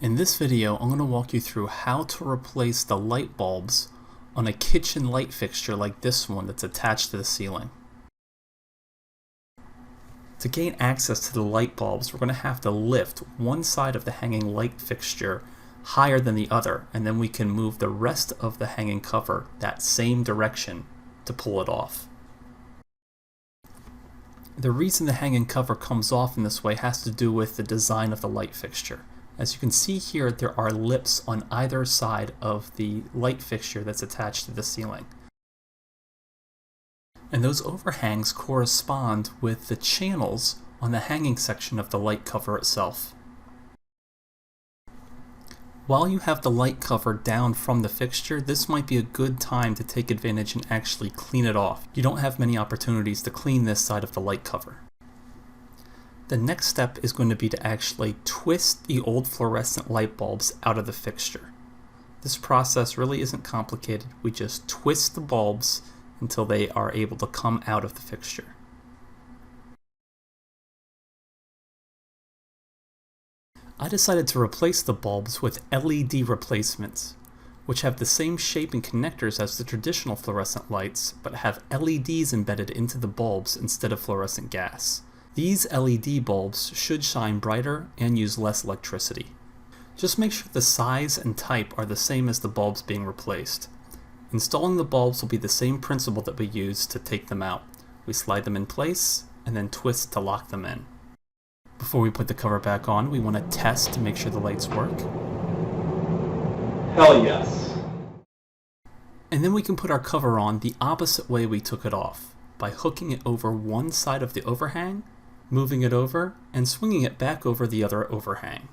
In this video, I'm going to walk you through how to replace the light bulbs on a kitchen light fixture like this one that's attached to the ceiling. To gain access to the light bulbs, we're going to have to lift one side of the hanging light fixture higher than the other, and then we can move the rest of the hanging cover that same direction to pull it off. The reason the hanging cover comes off in this way has to do with the design of the light fixture. As you can see here, there are lips on either side of the light fixture that's attached to the ceiling. And those overhangs correspond with the channels on the hanging section of the light cover itself. While you have the light cover down from the fixture, this might be a good time to take advantage and actually clean it off. You don't have many opportunities to clean this side of the light cover. The next step is going to be to actually twist the old fluorescent light bulbs out of the fixture. This process really isn't complicated. We just twist the bulbs until they are able to come out of the fixture. I decided to replace the bulbs with LED replacements, which have the same shape and connectors as the traditional fluorescent lights, but have LEDs embedded into the bulbs instead of fluorescent gas. These LED bulbs should shine brighter and use less electricity. Just make sure the size and type are the same as the bulbs being replaced. Installing the bulbs will be the same principle that we use to take them out. We slide them in place and then twist to lock them in. Before we put the cover back on, we want to test to make sure the lights work. Hell yes. And then we can put our cover on the opposite way we took it off, by hooking it over one side of the overhang, moving it over, and swinging it back over the other overhang.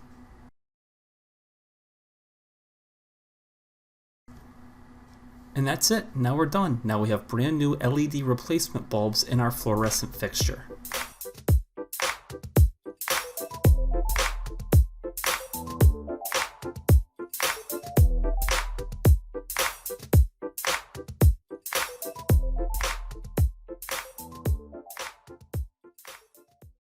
And that's it. Now we're done. Now we have brand new LED replacement bulbs in our fluorescent fixture.